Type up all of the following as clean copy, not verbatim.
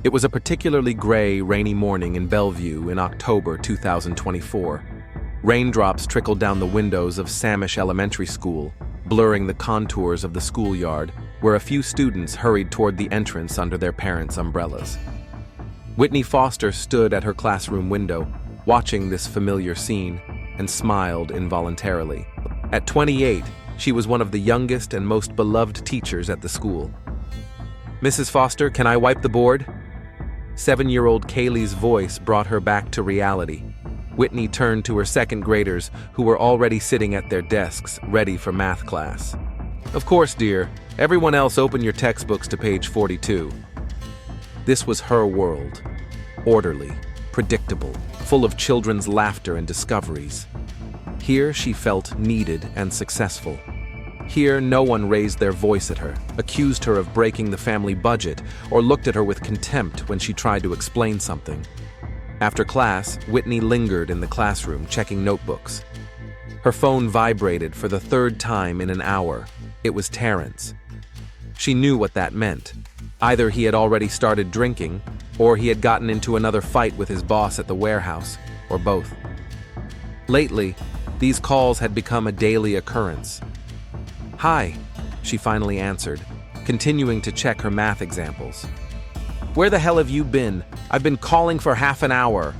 It was a particularly gray, rainy morning in Bellevue in October 2024. Raindrops trickled down the windows of Samish Elementary School, blurring the contours of the schoolyard, where a few students hurried toward the entrance under their parents' umbrellas. Whitney Foster stood at her classroom window, watching this familiar scene, and smiled involuntarily. At 28, she was one of the youngest and most beloved teachers at the school. "Mrs. Foster, can I wipe the board?" 7-year-old Kaylee's voice brought her back to reality. Whitney turned to her second graders, who were already sitting at their desks, ready for math class. "Of course, dear. Everyone else open your textbooks to page 42. This was her world. Orderly, predictable, full of children's laughter and discoveries. Here she felt needed and successful. Here no one raised their voice at her, accused her of breaking the family budget, or looked at her with contempt when she tried to explain something. After class, Whitney lingered in the classroom, checking notebooks. Her phone vibrated for the third time in an hour. It was Terrence. She knew what that meant. Either he had already started drinking, or he had gotten into another fight with his boss at the warehouse, or both. Lately, these calls had become a daily occurrence. "Hi," she finally answered, continuing to check her math examples. "Where the hell have you been? I've been calling for half an hour."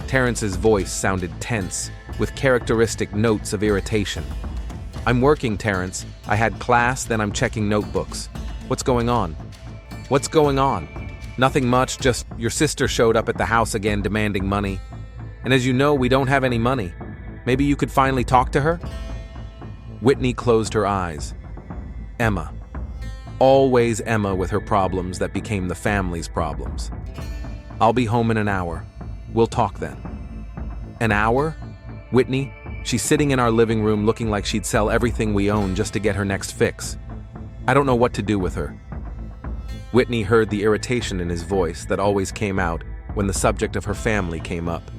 Terrence's voice sounded tense, with characteristic notes of irritation. "I'm working, Terrence. I had class, then I'm checking notebooks. What's going on?" "What's going on? Nothing much, just your sister showed up at the house again demanding money. And as you know, we don't have any money. Maybe you could finally talk to her?" Whitney closed her eyes. Emma. Always Emma with her problems that became the family's problems. "I'll be home in an hour. We'll talk then." "An hour? Whitney, she's sitting in our living room looking like she'd sell everything we own just to get her next fix. I don't know what to do with her." Whitney heard the irritation in his voice that always came out when the subject of her family came up,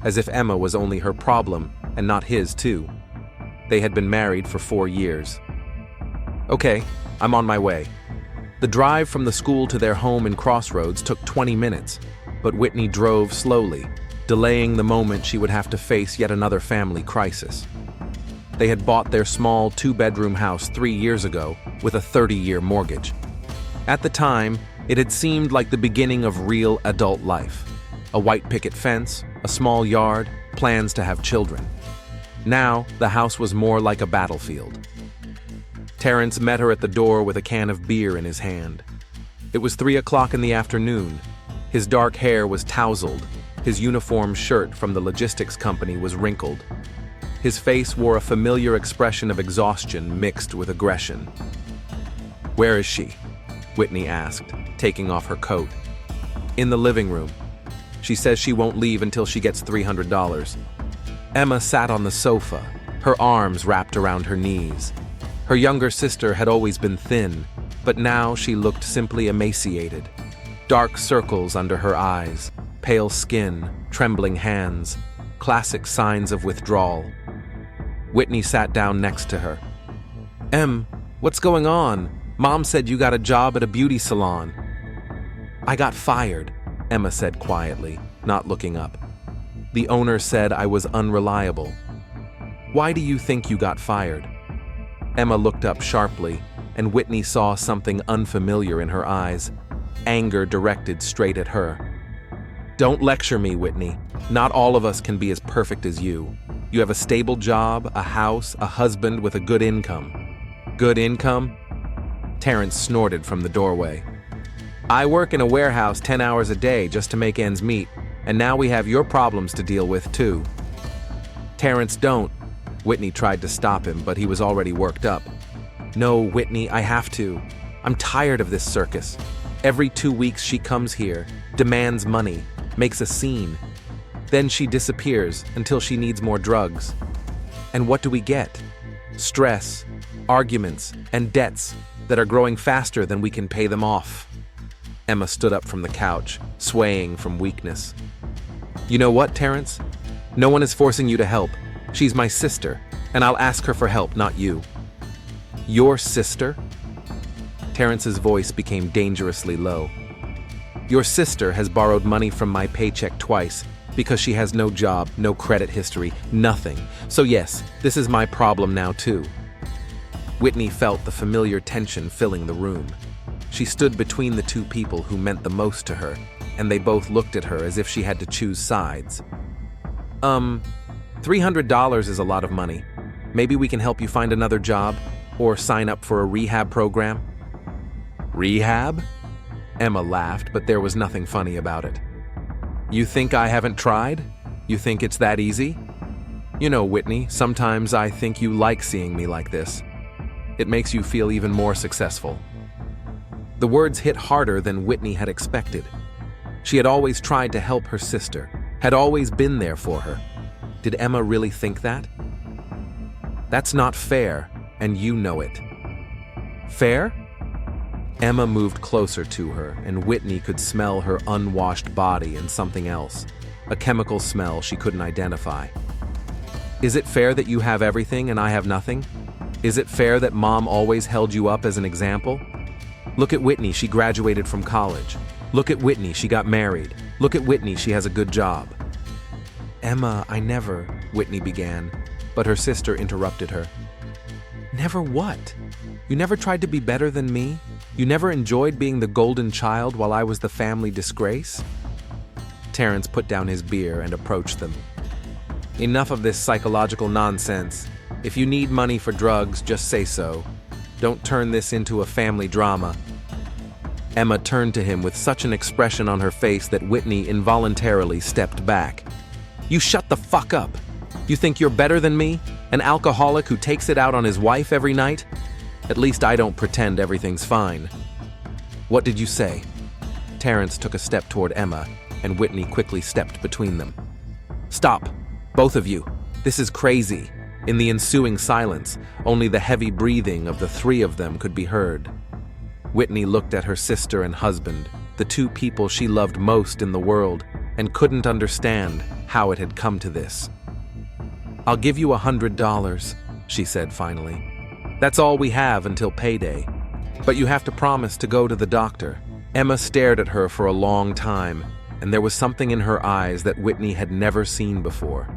as if Emma was only her problem and not his too. They had been married for 4 years. "Okay, I'm on my way." The drive from the school to their home in Crossroads took 20 minutes, but Whitney drove slowly, delaying the moment she would have to face yet another family crisis. They had bought their small 2-bedroom house 3 years ago with a 30-year mortgage. At the time, it had seemed like the beginning of real adult life. A white picket fence, a small yard, plans to have children. Now, the house was more like a battlefield. Terrence met her at the door with a can of beer in his hand. It was 3 o'clock in the afternoon. His dark hair was tousled. His uniform shirt from the logistics company was wrinkled. His face wore a familiar expression of exhaustion mixed with aggression. "Where is she?" Whitney asked, taking off her coat. "In the living room. She says she won't leave until she gets $300. Emma sat on the sofa, her arms wrapped around her knees. Her younger sister had always been thin, but now she looked simply emaciated. Dark circles under her eyes, pale skin, trembling hands, classic signs of withdrawal. Whitney sat down next to her. "Em, what's going on? Mom said you got a job at a beauty salon." "I got fired," Emma said quietly, not looking up. "The owner said I was unreliable." "Why do you think you got fired?" Emma looked up sharply, and Whitney saw something unfamiliar in her eyes, anger directed straight at her. "Don't lecture me, Whitney. Not all of us can be as perfect as you. You have a stable job, a house, a husband with a good income." "Good income?" Terrence snorted from the doorway. "I work in a warehouse 10 hours a day just to make ends meet, and now we have your problems to deal with too." "Terrence, don't." Whitney tried to stop him, but he was already worked up. "No, Whitney, I have to. I'm tired of this circus. Every 2 weeks she comes here, demands money, makes a scene. Then she disappears until she needs more drugs. And what do we get? Stress, arguments, and debts that are growing faster than we can pay them off." Emma stood up from the couch, swaying from weakness. "You know what, Terrence? No one is forcing you to help. She's my sister, and I'll ask her for help, not you." "Your sister?" Terrence's voice became dangerously low. Your sister has borrowed money from my paycheck twice because she has no job, no credit history, nothing. So yes, this is my problem now too. Whitney felt the familiar tension filling the room. She stood between the two people who meant the most to her, and they both looked at her as if she had to choose sides. $300 is a lot of money. Maybe we can help you find another job or sign up for a rehab program. Rehab? Emma laughed, but there was nothing funny about it. You think I haven't tried? You think it's that easy? You know, Whitney, sometimes I think you like seeing me like this. It makes you feel even more successful. The words hit harder than Whitney had expected. She had always tried to help her sister, had always been there for her. Did Emma really think that? That's not fair, and you know it. Fair? Emma moved closer to her, and Whitney could smell her unwashed body and something else, a chemical smell she couldn't identify. Is it fair that you have everything and I have nothing? Is it fair that Mom always held you up as an example? Look at Whitney, she graduated from college. Look at Whitney, she got married. Look at Whitney, she has a good job. Emma, I never, Whitney began, but her sister interrupted her. Never what? You never tried to be better than me? You never enjoyed being the golden child while I was the family disgrace? Terrence put down his beer and approached them. Enough of this psychological nonsense. If you need money for drugs, just say so. Don't turn this into a family drama. Emma turned to him with such an expression on her face that Whitney involuntarily stepped back. You shut the fuck up! You think you're better than me? An alcoholic who takes it out on his wife every night? At least I don't pretend everything's fine. What did you say? Terrence took a step toward Emma, and Whitney quickly stepped between them. Stop, both of you. This is crazy. In the ensuing silence, only the heavy breathing of the three of them could be heard. Whitney looked at her sister and husband, the two people she loved most in the world, and couldn't understand how it had come to this. I'll give you $100, she said finally. That's all we have until payday. But you have to promise to go to the doctor. Emma stared at her for a long time, and there was something in her eyes that Whitney had never seen before.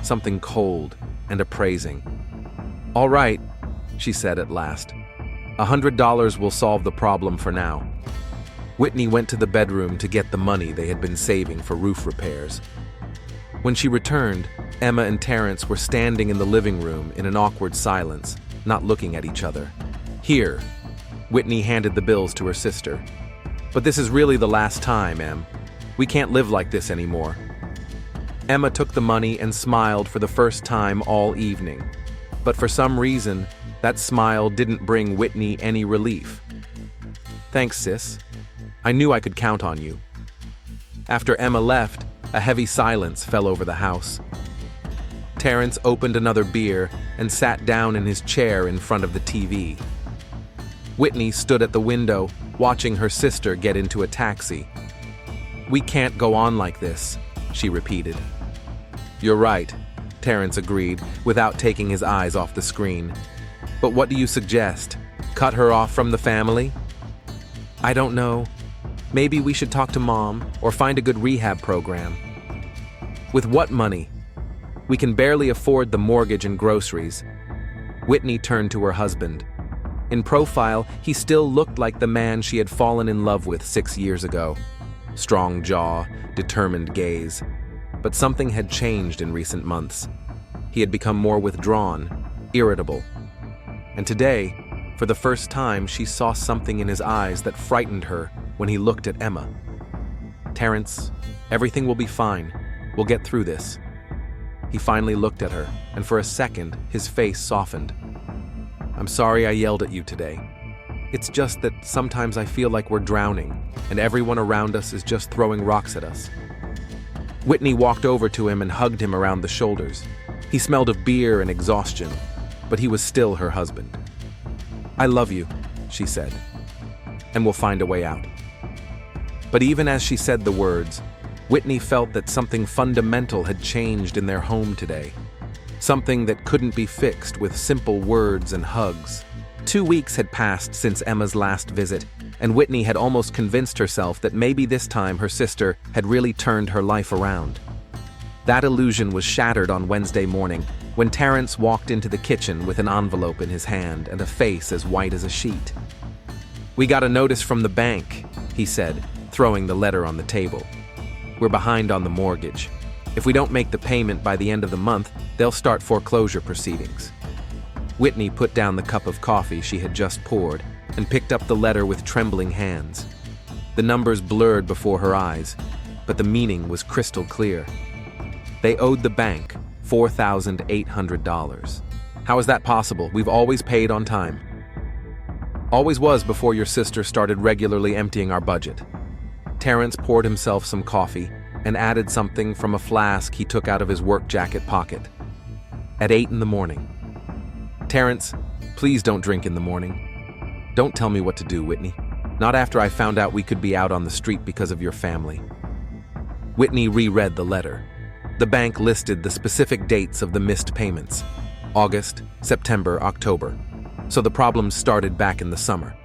Something cold and appraising. All right, she said at last. $100 will solve the problem for now. Whitney went to the bedroom to get the money they had been saving for roof repairs. When she returned, Emma and Terrence were standing in the living room in an awkward silence, not looking at each other. Here, Whitney handed the bills to her sister. But this is really the last time, Em. We can't live like this anymore. Emma took the money and smiled for the first time all evening. But for some reason, that smile didn't bring Whitney any relief. Thanks, sis. I knew I could count on you. After Emma left, a heavy silence fell over the house. Terrence opened another beer and sat down in his chair in front of the TV. Whitney stood at the window, watching her sister get into a taxi. We can't go on like this, she repeated. You're right, Terrence agreed, without taking his eyes off the screen. But what do you suggest? Cut her off from the family? I don't know. Maybe we should talk to Mom or find a good rehab program. With what money? We can barely afford the mortgage and groceries. Whitney turned to her husband. In profile, he still looked like the man she had fallen in love with 6 years ago. Strong jaw, determined gaze. But something had changed in recent months. He had become more withdrawn, irritable. And today, for the first time, she saw something in his eyes that frightened her when he looked at Emma. Terrence, everything will be fine. We'll get through this. He finally looked at her, and for a second, his face softened. I'm sorry I yelled at you today. It's just that sometimes I feel like we're drowning, and everyone around us is just throwing rocks at us. Whitney walked over to him and hugged him around the shoulders. He smelled of beer and exhaustion, but he was still her husband. I love you, she said, and we'll find a way out. But even as she said the words, Whitney felt that something fundamental had changed in their home today. Something that couldn't be fixed with simple words and hugs. 2 weeks had passed since Emma's last visit, and Whitney had almost convinced herself that maybe this time her sister had really turned her life around. That illusion was shattered on Wednesday morning when Terrence walked into the kitchen with an envelope in his hand and a face as white as a sheet. "We got a notice from the bank," he said, throwing the letter on the table. "We're behind on the mortgage. If we don't make the payment by the end of the month, they'll start foreclosure proceedings." Whitney put down the cup of coffee she had just poured and picked up the letter with trembling hands. The numbers blurred before her eyes, but the meaning was crystal clear. They owed the bank $4,800. "How is that possible? We've always paid on time." "Always was before your sister started regularly emptying our budget." Terrence poured himself some coffee and added something from a flask he took out of his work jacket pocket. "At 8 in the morning. Terrence, please don't drink in the morning. Don't tell me what to do, Whitney. Not after I found out we could be out on the street because of your family." Whitney reread the letter. The bank listed the specific dates of the missed payments: August, September, October. So the problems started back in the summer.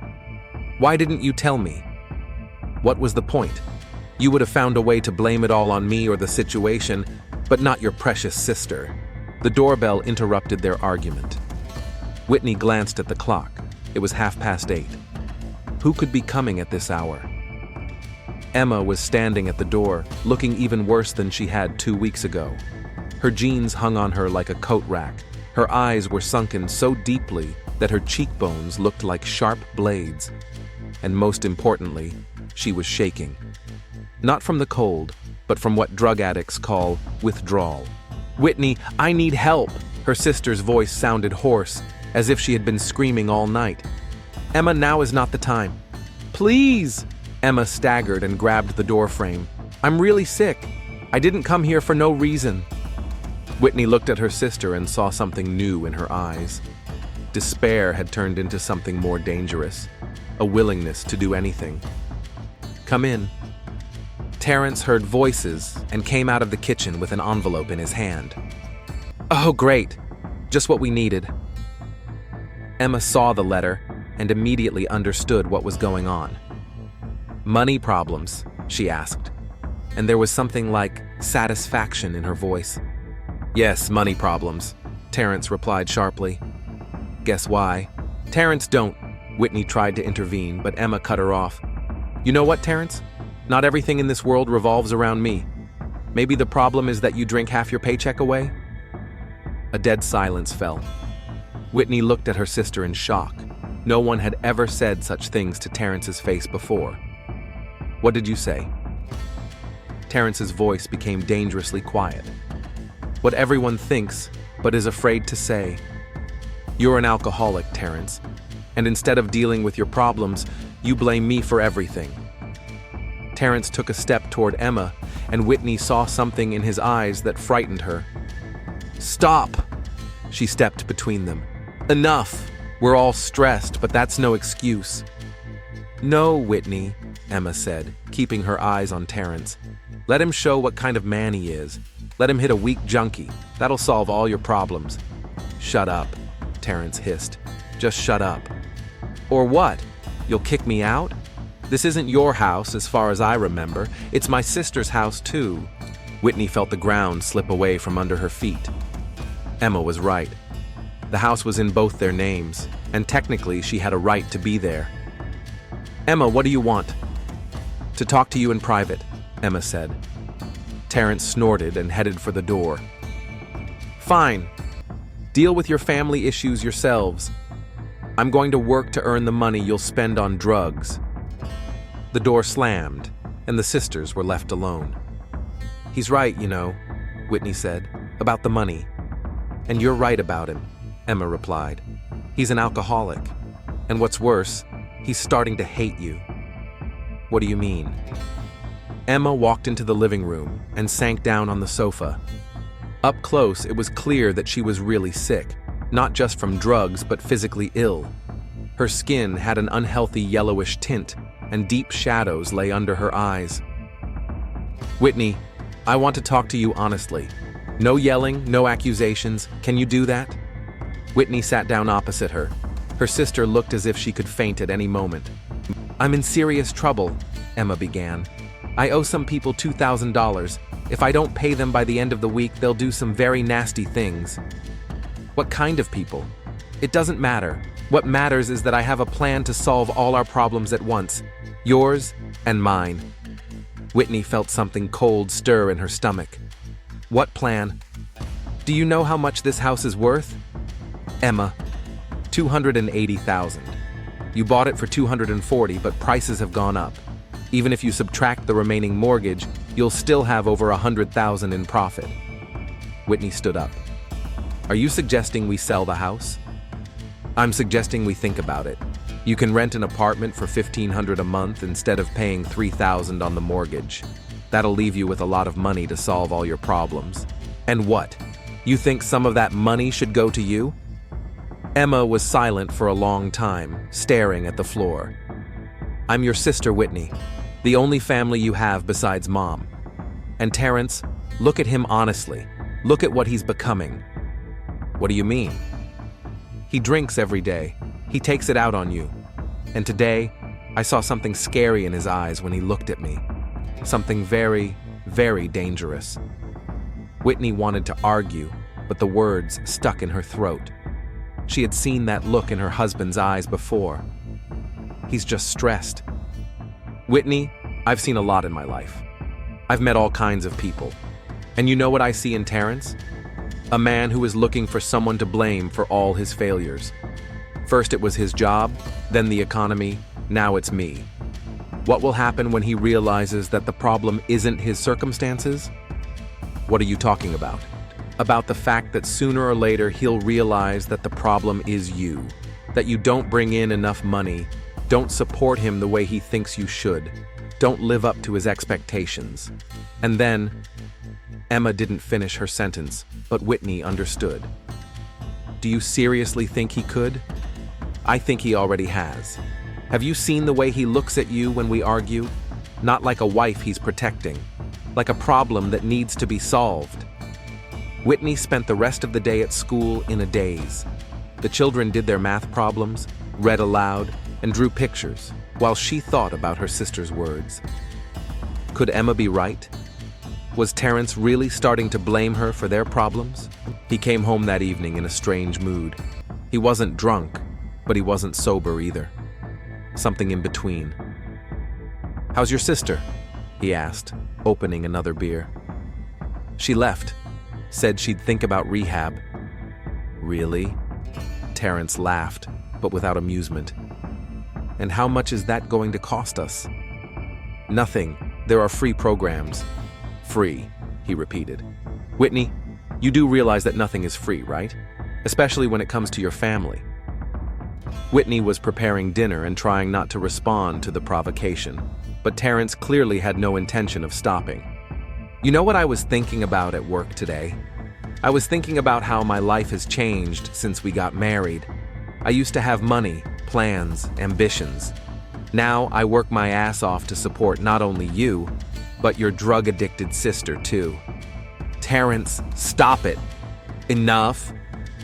"Why didn't you tell me? What was the point? You would have found a way to blame it all on me or the situation, but not your precious sister." The doorbell interrupted their argument. Whitney glanced at the clock. It was 8:30. Who could be coming at this hour? Emma was standing at the door, looking even worse than she had 2 weeks ago. Her jeans hung on her like a coat rack. Her eyes were sunken so deeply that her cheekbones looked like sharp blades. And most importantly, she was shaking. Not from the cold, but from what drug addicts call withdrawal. "Whitney, I need help!" Her sister's voice sounded hoarse, as if she had been screaming all night. "Emma, now is not the time." "Please!" Emma staggered and grabbed the door frame. "I'm really sick. I didn't come here for no reason." Whitney looked at her sister and saw something new in her eyes. Despair had turned into something more dangerous, a willingness to do anything. "Come in." Terrence heard voices and came out of the kitchen with an envelope in his hand. "Oh, great. Just what we needed." Emma saw the letter and immediately understood what was going on. "Money problems?" she asked, and there was something like satisfaction in her voice. "Yes, money problems," Terrence replied sharply. "Guess why?" "Terrence, don't." Whitney tried to intervene, but Emma cut her off. "You know what, Terrence? Not everything in this world revolves around me. Maybe the problem is that you drink half your paycheck away?" A dead silence fell. Whitney looked at her sister in shock. No one had ever said such things to Terrence's face before. "What did you say?" Terrence's voice became dangerously quiet. "What everyone thinks, but is afraid to say. You're an alcoholic, Terrence, and instead of dealing with your problems, you blame me for everything." Terrence took a step toward Emma, and Whitney saw something in his eyes that frightened her. "Stop!" She stepped between them. "Enough! We're all stressed, but that's no excuse." "No, Whitney," Emma said, keeping her eyes on Terrence. "Let him show what kind of man he is. Let him hit a weak junkie. That'll solve all your problems." "Shut up," Terrence hissed. "Just shut up." "Or what? You'll kick me out? This isn't your house as far as I remember. It's my sister's house too." Whitney felt the ground slip away from under her feet. Emma was right. The house was in both their names, and technically she had a right to be there. "Emma, what do you want?" "To talk to you in private," Emma said. Terrence snorted and headed for the door. "Fine. Deal with your family issues yourselves. I'm going to work to earn the money you'll spend on drugs." The door slammed, and the sisters were left alone. "He's right, you know," Whitney said, "about the money." "And you're right about him," Emma replied. "He's an alcoholic. And what's worse, he's starting to hate you." "What do you mean?" Emma walked into the living room and sank down on the sofa. Up close, it was clear that she was really sick, not just from drugs, but physically ill. Her skin had an unhealthy yellowish tint, and deep shadows lay under her eyes. "Whitney, I want to talk to you honestly. No yelling, no accusations. Can you do that?" Whitney sat down opposite her. Her sister looked as if she could faint at any moment. I'm in serious trouble, Emma began. I owe some people $2,000. If I don't pay them by the end of the week, they'll do some very nasty things. What kind of people? It doesn't matter. What matters is that I have a plan to solve all our problems at once, yours and mine. Whitney felt something cold stir in her stomach. What plan? Do you know how much this house is worth? Emma, $280,000. You bought it for $240,000, but prices have gone up. Even if you subtract the remaining mortgage, you'll still have over $100,000 in profit. Whitney stood up. Are you suggesting we sell the house? I'm suggesting we think about it. You can rent an apartment for $1,500 a month instead of paying $3,000 on the mortgage. That'll leave you with a lot of money to solve all your problems. And what? You think some of that money should go to you? Emma was silent for a long time, staring at the floor. I'm your sister, Whitney, the only family you have besides Mom. And Terrence, look at him honestly. Look at what he's becoming. What do you mean? He drinks every day. He takes it out on you. And today, I saw something scary in his eyes when he looked at me. Something very, very dangerous. Whitney wanted to argue, but the words stuck in her throat. She had seen that look in her husband's eyes before. He's just stressed. Whitney, I've seen a lot in my life. I've met all kinds of people. And you know what I see in Terrence? A man who is looking for someone to blame for all his failures. First it was his job, then the economy, now it's me. What will happen when he realizes that the problem isn't his circumstances? What are you talking about? About the fact that sooner or later he'll realize that the problem is you, that you don't bring in enough money, don't support him the way he thinks you should, don't live up to his expectations. And then, Emma didn't finish her sentence, but Whitney understood. Do you seriously think he could? I think he already has. Have you seen the way he looks at you when we argue? Not like a wife he's protecting, like a problem that needs to be solved. Whitney spent the rest of the day at school in a daze. The children did their math problems, read aloud, and drew pictures, while she thought about her sister's words. Could Emma be right? Was Terrence really starting to blame her for their problems? He came home that evening in a strange mood. He wasn't drunk, but he wasn't sober either. Something in between. How's your sister? He asked, opening another beer. She left. Said she'd think about rehab. Really? Terrence laughed, but without amusement. And how much is that going to cost us? Nothing. There are free programs. Free, he repeated. Whitney, you do realize that nothing is free, right? Especially when it comes to your family. Whitney was preparing dinner and trying not to respond to the provocation, but Terrence clearly had no intention of stopping. You know what I was thinking about at work today? I was thinking about how my life has changed since we got married. I used to have money, plans, ambitions. Now I work my ass off to support not only you, but your drug-addicted sister too. Terrence, stop it. Enough.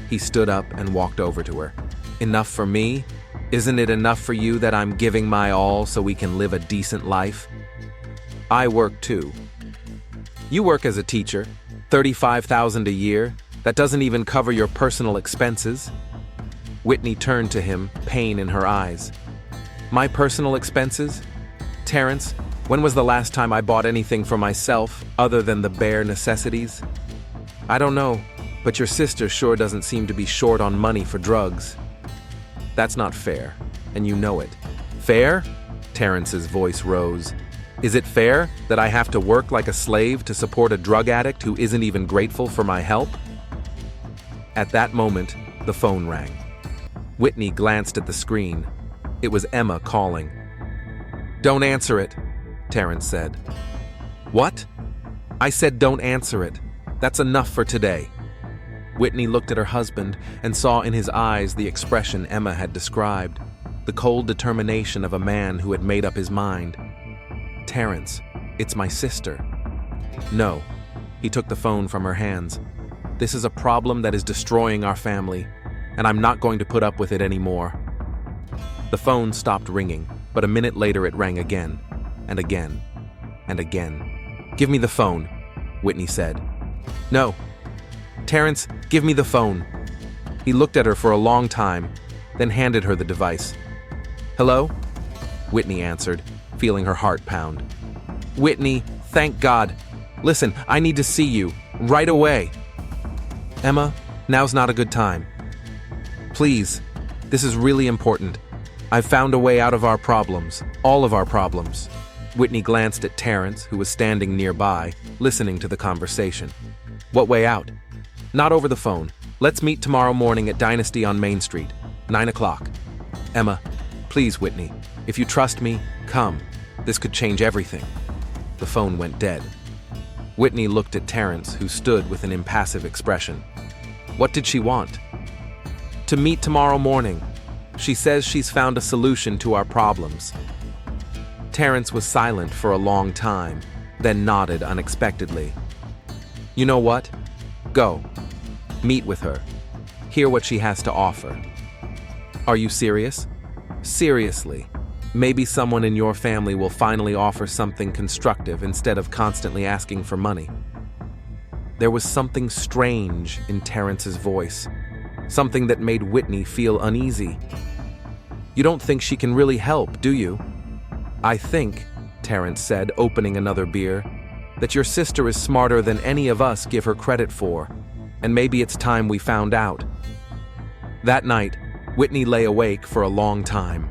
He stood up and walked over to her. Enough for me? Isn't it enough for you that I'm giving my all so we can live a decent life? I work too. You work as a teacher, $35,000 a year. That doesn't even cover your personal expenses. Whitney turned to him, pain in her eyes. My personal expenses? Terrence, when was the last time I bought anything for myself other than the bare necessities? I don't know, but your sister sure doesn't seem to be short on money for drugs. That's not fair, and you know it. Fair? Terrence's voice rose. Is it fair that I have to work like a slave to support a drug addict who isn't even grateful for my help? At that moment, the phone rang. Whitney glanced at the screen. It was Emma calling. Don't answer it, Terrence said. What? I said don't answer it. That's enough for today. Whitney looked at her husband and saw in his eyes the expression Emma had described, the cold determination of a man who had made up his mind. Terrence, it's my sister. No, he took the phone from her hands. This is a problem that is destroying our family, and I'm not going to put up with it anymore. The phone stopped ringing, but but a minute later it rang again, and again, and again. "Give me the phone," Whitney said. "No. Terrence, give me the phone." He looked at her for a long time, then handed her the device. "Hello?" Whitney answered, feeling her heart pound. "Whitney, thank God. Listen, I need to see you, right away." "Emma, now's not a good time. Please, this is really important. I've found a way out of our problems, all of our problems." Whitney glanced at Terrence, who was standing nearby, listening to the conversation. "What way out?" "Not over the phone. Let's meet tomorrow morning at Dynasty on Main Street, 9 o'clock. "Emma, please, Whitney, if you trust me, come. This could change everything." The phone went dead. Whitney looked at Terrence, who stood with an impassive expression. What did she want? "To meet tomorrow morning. She says she's found a solution to our problems." Terrence was silent for a long time, then nodded unexpectedly. "You know what? Go. Meet with her. Hear what she has to offer." "Are you serious?" "Seriously. Maybe someone in your family will finally offer something constructive instead of constantly asking for money." There was something strange in Terrence's voice, something that made Whitney feel uneasy. "You don't think she can really help, do you?" "I think," Terrence said, opening another beer, "that your sister is smarter than any of us give her credit for, and maybe it's time we found out." That night, Whitney lay awake for a long time.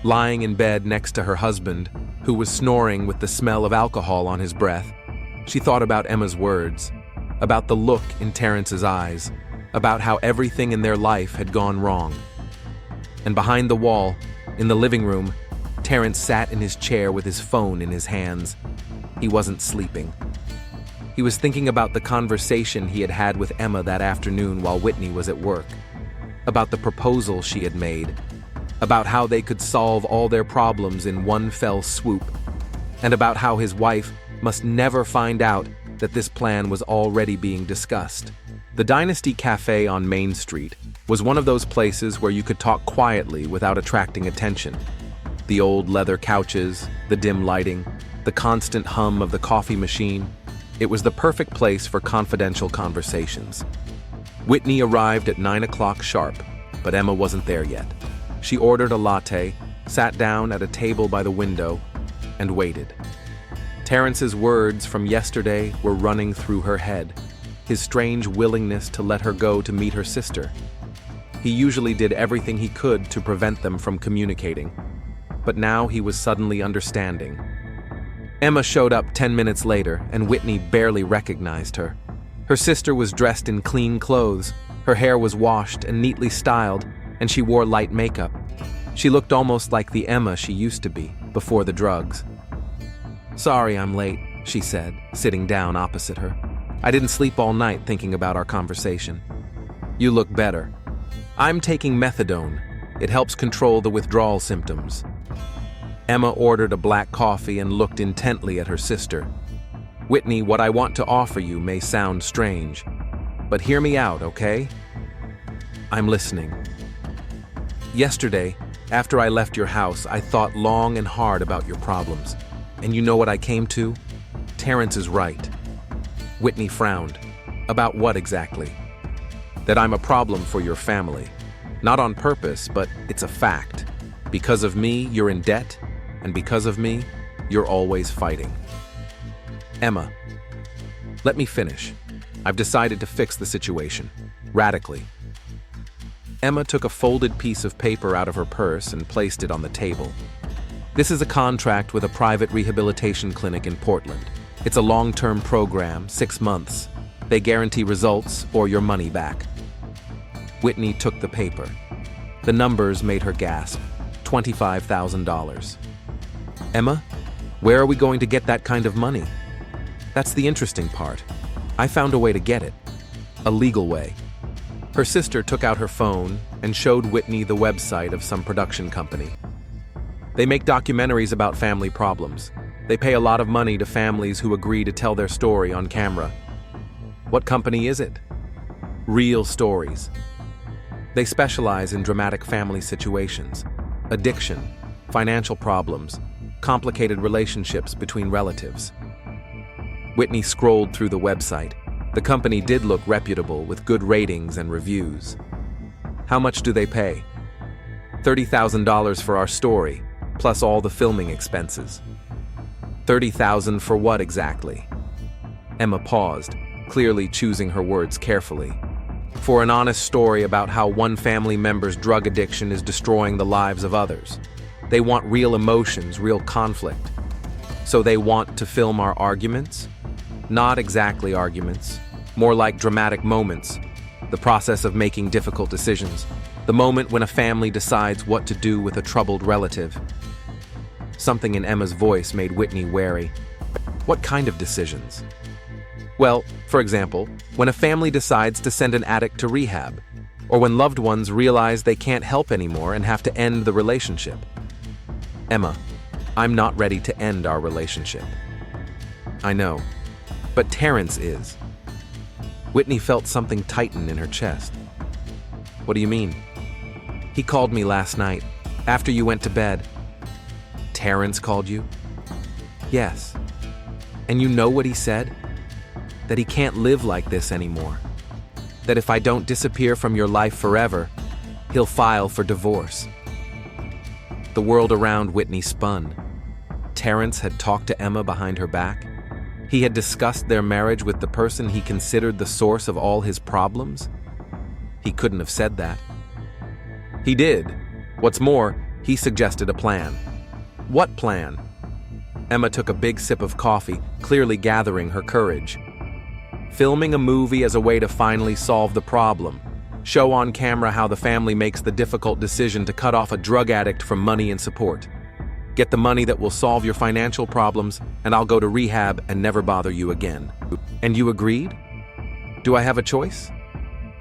Lying in bed next to her husband, who was snoring with the smell of alcohol on his breath, she thought about Emma's words, about the look in Terrence's eyes, about how everything in their life had gone wrong. And behind the wall, in the living room, Terrence sat in his chair with his phone in his hands. He wasn't sleeping. He was thinking about the conversation he had had with Emma that afternoon while Whitney was at work, about the proposal she had made, about how they could solve all their problems in one fell swoop, and about how his wife must never find out that this plan was already being discussed. The Dynasty Cafe on Main Street was one of those places where you could talk quietly without attracting attention. The old leather couches, the dim lighting, the constant hum of the coffee machine. It was the perfect place for confidential conversations. Whitney arrived at 9 o'clock sharp, but Emma wasn't there yet. She ordered a latte, sat down at a table by the window, and waited. Terrence's words from yesterday were running through her head, his strange willingness to let her go to meet her sister. He usually did everything he could to prevent them from communicating, but now he was suddenly understanding. Emma showed up 10 minutes later, and Whitney barely recognized her. Her sister was dressed in clean clothes, her hair was washed and neatly styled, and she wore light makeup. She looked almost like the Emma she used to be, before the drugs. "Sorry I'm late," she said, sitting down opposite her. "I didn't sleep all night thinking about our conversation." "You look better." "I'm taking methadone. It helps control the withdrawal symptoms." Emma ordered a black coffee and looked intently at her sister. "Whitney, what I want to offer you may sound strange, but hear me out, okay?" "I'm listening." "Yesterday, after I left your house, I thought long and hard about your problems. And you know what I came to? Terrence is right." Whitney frowned. "About what exactly?" "That I'm a problem for your family. Not on purpose, but it's a fact. Because of me, you're in debt, and because of me, you're always fighting." "Emma, let me finish. I've decided to fix the situation. Radically." Emma took a folded piece of paper out of her purse and placed it on the table. "This is a contract with a private rehabilitation clinic in Portland. It's a long-term program, 6 months. They guarantee results or your money back." Whitney took the paper. The numbers made her gasp. $25,000. "Emma, where are we going to get that kind of money?" "That's the interesting part. I found a way to get it. A legal way." Her sister took out her phone and showed Whitney the website of some production company. "They make documentaries about family problems. They pay a lot of money to families who agree to tell their story on camera." "What company is it?" "Real Stories. They specialize in dramatic family situations, addiction, financial problems, complicated relationships between relatives. Whitney scrolled through the website. The company did look reputable with good ratings and reviews. How much do they pay? $30,000 for our story, plus all the filming expenses. $30,000 for what exactly? Emma paused, clearly choosing her words carefully. For an honest story about how one family member's drug addiction is destroying the lives of others. They want real emotions, real conflict. So they want to film our arguments? Not exactly arguments, more like dramatic moments, the process of making difficult decisions, the moment when a family decides what to do with a troubled relative. Something in Emma's voice made Whitney wary. What kind of decisions? Well, for example, when a family decides to send an addict to rehab, or when loved ones realize they can't help anymore and have to end the relationship. Emma, I'm not ready to end our relationship. I know, but Terrence is. Whitney felt something tighten in her chest. What do you mean? He called me last night, after you went to bed. Terrence called you? Yes. And you know what he said? That he can't live like this anymore. That if I don't disappear from your life forever, he'll file for divorce. The world around Whitney spun. Terrence had talked to Emma behind her back. He had discussed their marriage with the person he considered the source of all his problems. He couldn't have said that. He did. What's more, he suggested a plan. What plan? Emma took a big sip of coffee, clearly gathering her courage. Filming a movie as a way to finally solve the problem. Show on camera how the family makes the difficult decision to cut off a drug addict from money and support. Get the money that will solve your financial problems, and I'll go to rehab and never bother you again. And you agreed? Do I have a choice?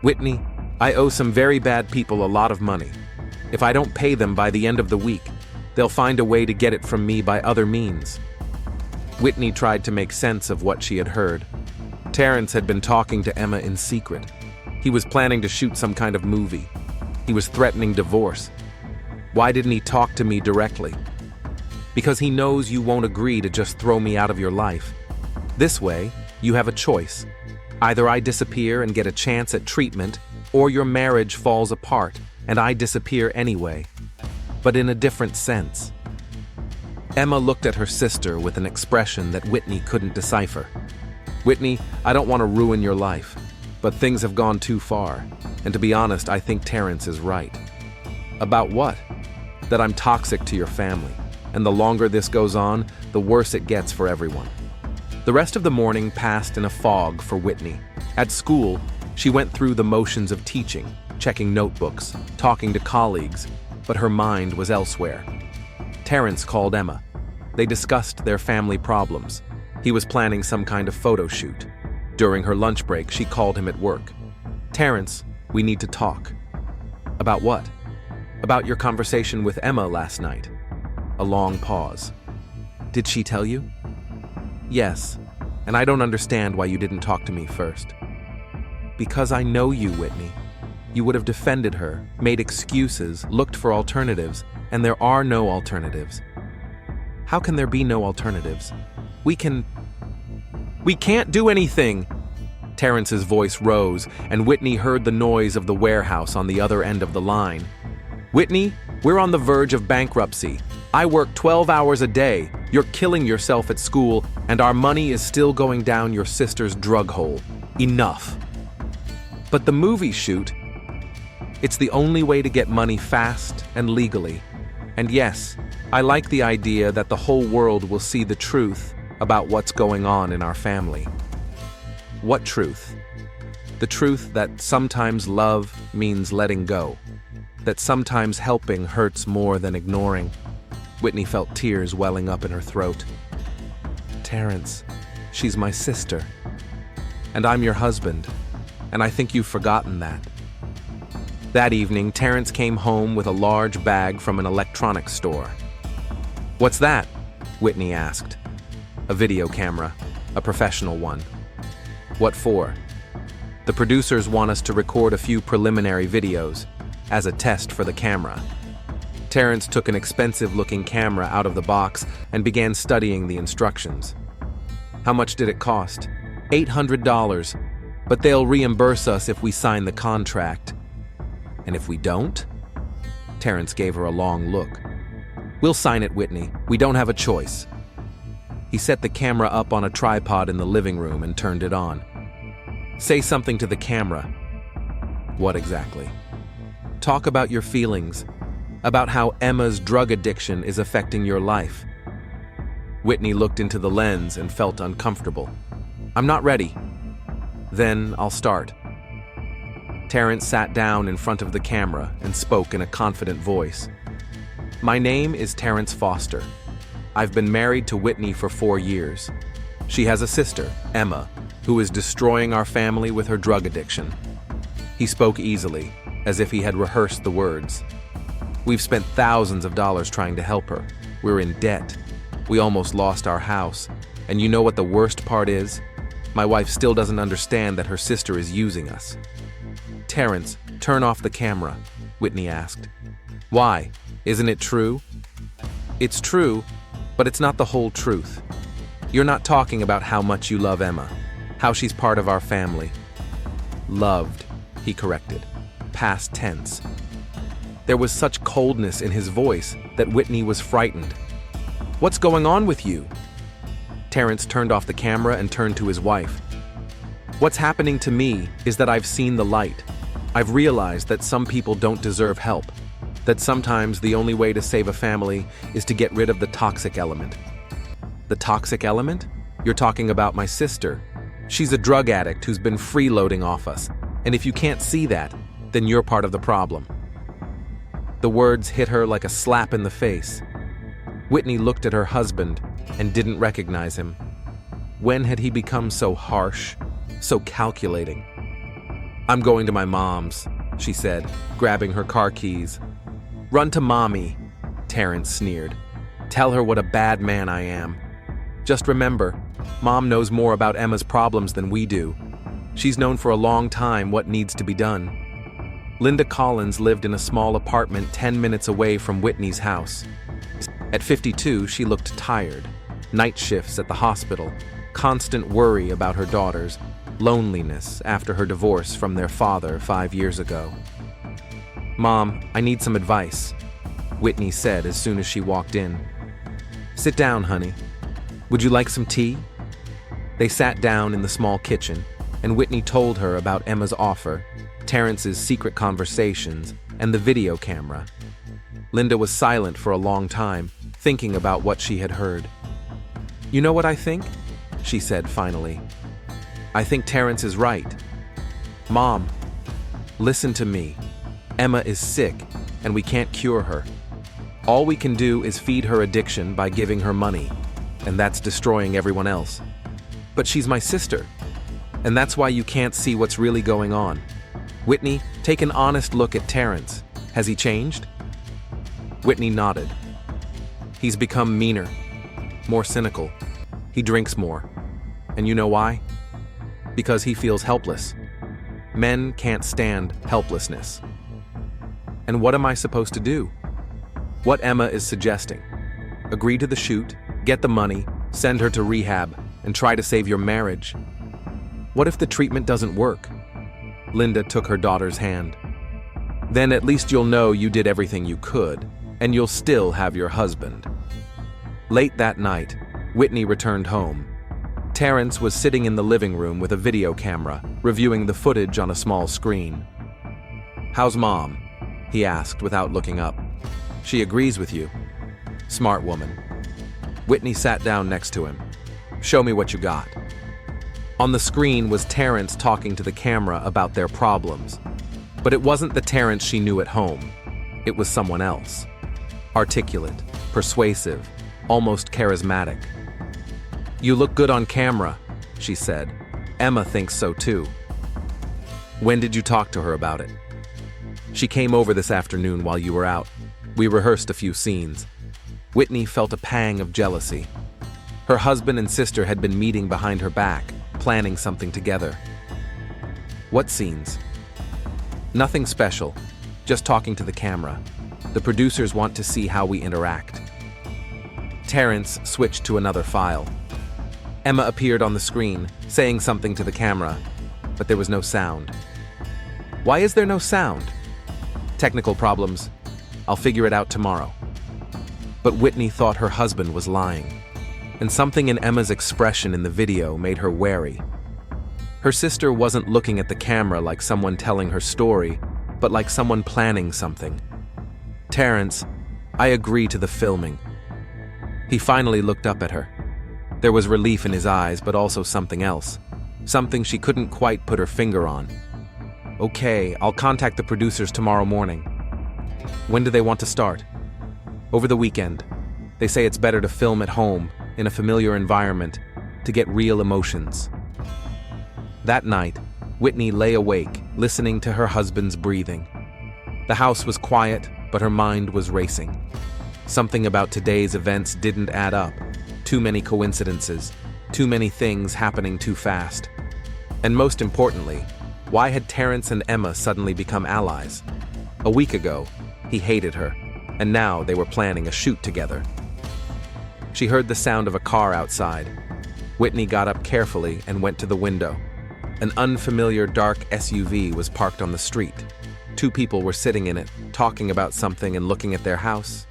Whitney, I owe some very bad people a lot of money. If I don't pay them by the end of the week, they'll find a way to get it from me by other means. Whitney tried to make sense of what she had heard. Terrence had been talking to Emma in secret. He was planning to shoot some kind of movie. He was threatening divorce. Why didn't he talk to me directly? Because he knows you won't agree to just throw me out of your life. This way, you have a choice. Either I disappear and get a chance at treatment, or your marriage falls apart and I disappear anyway, but in a different sense. Emma looked at her sister with an expression that Whitney couldn't decipher. Whitney, I don't want to ruin your life, but things have gone too far, and to be honest, I think Terrence is right. About what? That I'm toxic to your family, and the longer this goes on, the worse it gets for everyone. The rest of the morning passed in a fog for Whitney. At school, she went through the motions of teaching, checking notebooks, talking to colleagues, but her mind was elsewhere. Terrence called Emma. They discussed their family problems. He was planning some kind of photo shoot. During her lunch break, she called him at work. Terrence, we need to talk. About what? About your conversation with Emma last night. A long pause. Did she tell you? Yes, and I don't understand why you didn't talk to me first. Because I know you, Whitney. You would have defended her, made excuses, looked for alternatives, and there are no alternatives. How can there be no alternatives? We can't do anything! Terrence's voice rose, and Whitney heard the noise of the warehouse on the other end of the line. Whitney, we're on the verge of bankruptcy. I work 12 hours a day. You're killing yourself at school, and our money is still going down your sister's drug hole. Enough. But the movie shoot, it's the only way to get money fast and legally. And yes, I like the idea that the whole world will see the truth about what's going on in our family. What truth? The truth that sometimes love means letting go. That sometimes helping hurts more than ignoring. Whitney felt tears welling up in her throat. Terrence, she's my sister. And I'm your husband. And I think you've forgotten that. That evening, Terrence came home with a large bag from an electronics store. What's that? Whitney asked. A video camera, a professional one. What for? The producers want us to record a few preliminary videos as a test for the camera. Terrence took an expensive-looking camera out of the box and began studying the instructions. How much did it cost? $800, but they'll reimburse us if we sign the contract. And if we don't? Terrence gave her a long look. We'll sign it, Whitney. We don't have a choice. He set the camera up on a tripod in the living room and turned it on. Say something to the camera. What exactly? Talk about your feelings, about how Emma's drug addiction is affecting your life. Whitney looked into the lens and felt uncomfortable. I'm not ready. Then I'll start. Terrence sat down in front of the camera and spoke in a confident voice. My name is Terrence Foster. I've been married to Whitney for 4 years. She has a sister, Emma, who is destroying our family with her drug addiction. He spoke easily, as if he had rehearsed the words. We've spent thousands of dollars trying to help her. We're in debt. We almost lost our house. And you know what the worst part is? My wife still doesn't understand that her sister is using us. Terrence, turn off the camera, Whitney asked. Why? Isn't it true? It's true, but it's not the whole truth. You're not talking about how much you love Emma, how she's part of our family. Loved, he corrected, past tense. There was such coldness in his voice that Whitney was frightened. What's going on with you? Terrence turned off the camera and turned to his wife. What's happening to me is that I've seen the light. I've realized that some people don't deserve help, that sometimes the only way to save a family is to get rid of the toxic element. The toxic element? You're talking about my sister. She's a drug addict who's been freeloading off us, and if you can't see that, then you're part of the problem. The words hit her like a slap in the face. Whitney looked at her husband and didn't recognize him. When had he become so harsh, so calculating? I'm going to my mom's, she said, grabbing her car keys. Run to mommy, Terrence sneered. Tell her what a bad man I am. Just remember, Mom knows more about Emma's problems than we do. She's known for a long time what needs to be done. Linda Collins lived in a small apartment 10 minutes away from Whitney's house. At 52, she looked tired. Night shifts at the hospital, constant worry about her daughters, loneliness after her divorce from their father 5 years ago. Mom, I need some advice, Whitney said as soon as she walked in. Sit down, honey. Would you like some tea? They sat down in the small kitchen, and Whitney told her about Emma's offer, Terrence's secret conversations, and the video camera. Linda was silent for a long time, thinking about what she had heard. You know what I think? She said finally. I think Terrence is right. Mom, listen to me. Emma is sick, and we can't cure her. All we can do is feed her addiction by giving her money, and that's destroying everyone else. But she's my sister, and that's why you can't see what's really going on. Whitney, take an honest look at Terrence. Has he changed? Whitney nodded. He's become meaner, more cynical. He drinks more. And you know why? Because he feels helpless. Men can't stand helplessness. And what am I supposed to do? What Emma is suggesting. Agree to the shoot, get the money, send her to rehab, and try to save your marriage. What if the treatment doesn't work? Linda took her daughter's hand. Then at least you'll know you did everything you could, and you'll still have your husband. Late that night, Whitney returned home. Terrence was sitting in the living room with a video camera, reviewing the footage on a small screen. How's Mom? He asked without looking up. She agrees with you. Smart woman. Whitney sat down next to him. Show me what you got. On the screen was Terrence talking to the camera about their problems. But it wasn't the Terrence she knew at home. It was someone else. Articulate, persuasive, almost charismatic. You look good on camera, she said. Emma thinks so too. When did you talk to her about it? She came over this afternoon while you were out. We rehearsed a few scenes. Whitney felt a pang of jealousy. Her husband and sister had been meeting behind her back, planning something together. What scenes? Nothing special, just talking to the camera. The producers want to see how we interact. Terrence switched to another file. Emma appeared on the screen, saying something to the camera, but there was no sound. Why is there no sound? Technical problems. I'll figure it out tomorrow. But Whitney thought her husband was lying, and something in Emma's expression in the video made her wary. Her sister wasn't looking at the camera like someone telling her story, but like someone planning something. Terrence, I agree to the filming. He finally looked up at her. There was relief in his eyes, but also something else. Something she couldn't quite put her finger on. Okay, I'll contact the producers tomorrow morning. When do they want to start? Over the weekend. They say it's better to film at home, in a familiar environment, to get real emotions. That night, Whitney lay awake, listening to her husband's breathing. The house was quiet, but her mind was racing. Something about today's events didn't add up. Too many coincidences, too many things happening too fast. And most importantly, why had Terrence and Emma suddenly become allies? A week ago, he hated her, and now they were planning a shoot together. She heard the sound of a car outside. Whitney got up carefully and went to the window. An unfamiliar dark SUV was parked on the street. Two people were sitting in it, talking about something and looking at their house.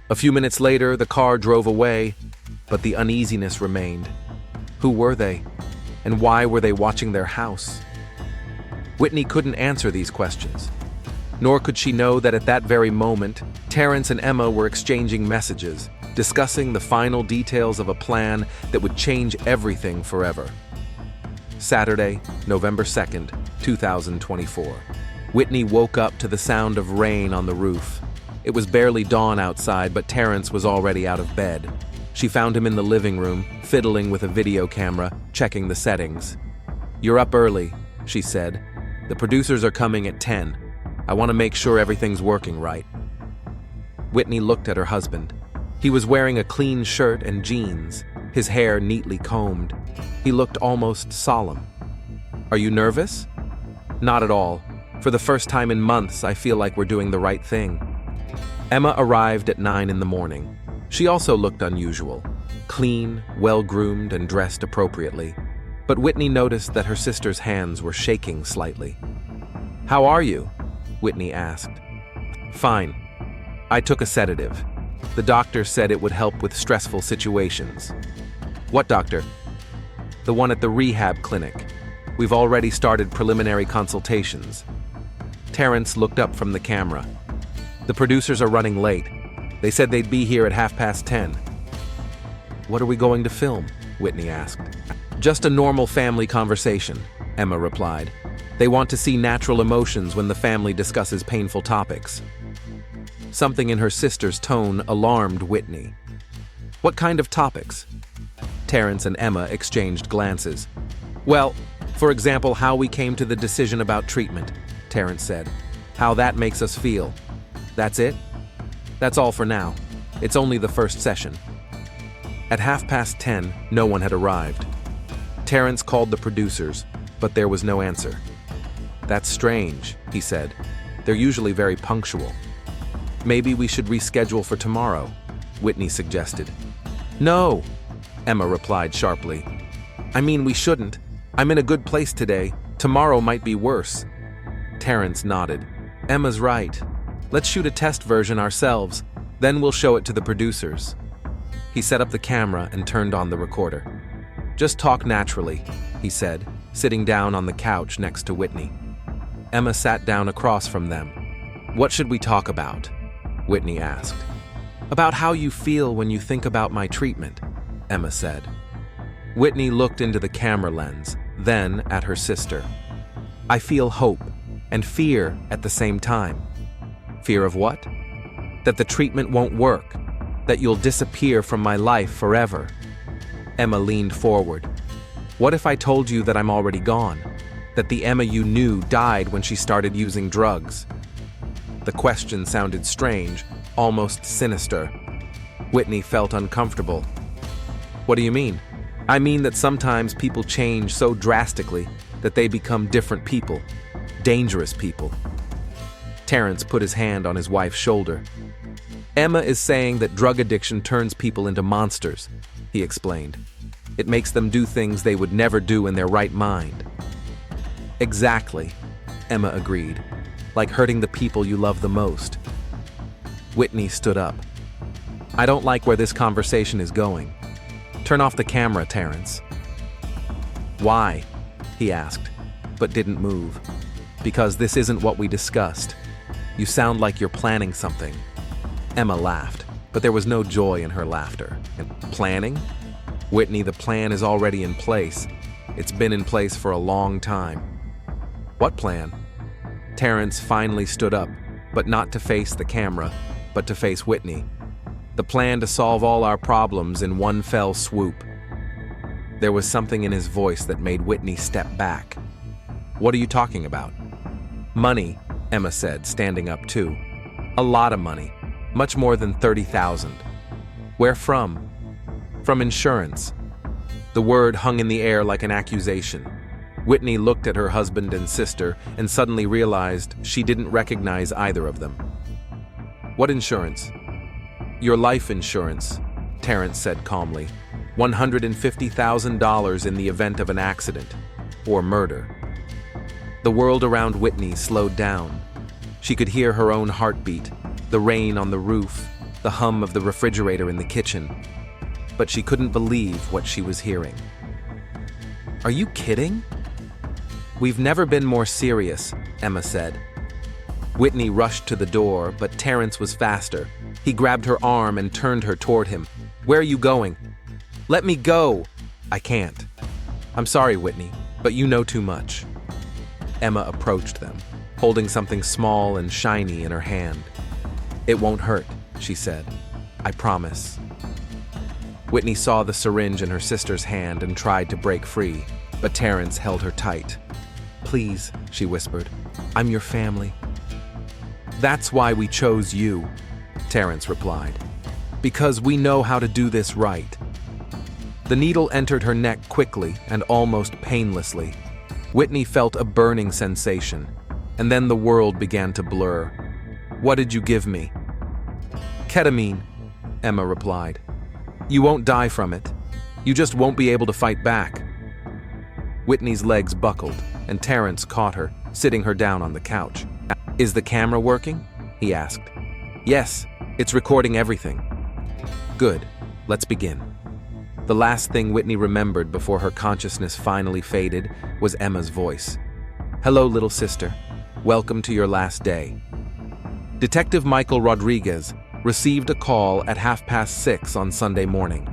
A few minutes later, the car drove away, but the uneasiness remained. Who were they? And why were they watching their house? Whitney couldn't answer these questions. Nor could she know that at that very moment, Terrence and Emma were exchanging messages, discussing the final details of a plan that would change everything forever. Saturday, November 2nd, 2024. Whitney woke up to the sound of rain on the roof. It was barely dawn outside, but Terrence was already out of bed. She found him in the living room, fiddling with a video camera, checking the settings. "You're up early," she said. "The producers are coming at 10. I want to make sure everything's working right." Whitney looked at her husband. He was wearing a clean shirt and jeans, his hair neatly combed. He looked almost solemn. "Are you nervous?" "Not at all. For the first time in months, I feel like we're doing the right thing." Emma arrived at 9 in the morning. She also looked unusual, clean, well-groomed, and dressed appropriately. But Whitney noticed that her sister's hands were shaking slightly. "How are you?" Whitney asked. "Fine. I took a sedative. The doctor said it would help with stressful situations." "What doctor?" "The one at the rehab clinic. We've already started preliminary consultations." Terrence looked up from the camera. "The producers are running late. They said they'd be here at 10:30. "What are we going to film?" Whitney asked. "Just a normal family conversation," Emma replied. "They want to see natural emotions when the family discusses painful topics." Something in her sister's tone alarmed Whitney. "What kind of topics?" Terrence and Emma exchanged glances. "Well, for example, how we came to the decision about treatment," Terrence said. "How that makes us feel." "That's it?" "That's all for now. It's only the first session." At 10:30, no one had arrived. Terrence called the producers, but there was no answer. "That's strange," he said. "They're usually very punctual." "Maybe we should reschedule for tomorrow," Whitney suggested. "No," Emma replied sharply. "I mean, we shouldn't. I'm in a good place today. Tomorrow might be worse." Terrence nodded. "Emma's right. Let's shoot a test version ourselves, then we'll show it to the producers." He set up the camera and turned on the recorder. "Just talk naturally," he said, sitting down on the couch next to Whitney. Emma sat down across from them. "What should we talk about?" Whitney asked. "About how you feel when you think about my treatment," Emma said. Whitney looked into the camera lens, then at her sister. "I feel hope and fear at the same time." "Fear of what?" "That the treatment won't work, that you'll disappear from my life forever." Emma leaned forward. "What if I told you that I'm already gone? That the Emma you knew died when she started using drugs?" The question sounded strange, almost sinister. Whitney felt uncomfortable. "What do you mean?" "I mean that sometimes people change so drastically that they become different people, dangerous people." Terrence put his hand on his wife's shoulder. Emma is saying that drug addiction turns people into monsters, he explained. It makes them do things they would never do in their right mind. Exactly, Emma agreed, like hurting the people you love the most. Whitney stood up. I don't like where this conversation is going. Turn off the camera, Terrence. Why? He asked, but didn't move. Because this isn't what we discussed. You sound like you're planning something. Emma laughed, but there was no joy in her laughter. And planning? Whitney, the plan is already in place. It's been in place for a long time. What plan? Terrence finally stood up, but not to face the camera, but to face Whitney. The plan to solve all our problems in one fell swoop. There was something in his voice that made Whitney step back. What are you talking about? Money, Emma said, standing up too. A lot of money. Much more than 30,000. Where from? From insurance. The word hung in the air like an accusation. Whitney looked at her husband and sister and suddenly realized she didn't recognize either of them. What insurance? Your life insurance, Terrence said calmly. $150,000 in the event of an accident or murder. The world around Whitney slowed down. She could hear her own heartbeat, the rain on the roof, the hum of the refrigerator in the kitchen. But she couldn't believe what she was hearing. Are you kidding? We've never been more serious, Emma said. Whitney rushed to the door, but Terrence was faster. He grabbed her arm and turned her toward him. Where are you going? Let me go! I can't. I'm sorry, Whitney, but you know too much. Emma approached them, holding something small and shiny in her hand. It won't hurt, she said. I promise. Whitney saw the syringe in her sister's hand and tried to break free, but Terrence held her tight. Please, she whispered. I'm your family. That's why we chose you, Terrence replied. Because we know how to do this right. The needle entered her neck quickly and almost painlessly. Whitney felt a burning sensation, and then the world began to blur. What did you give me? Ketamine, Emma replied. You won't die from it. You just won't be able to fight back. Whitney's legs buckled, and Terrence caught her, sitting her down on the couch. Is the camera working? He asked. Yes, it's recording everything. Good, let's begin. The last thing Whitney remembered before her consciousness finally faded was Emma's voice. Hello, little sister. Welcome to your last day. Detective Michael Rodriguez received a call at 6:30 on Sunday morning.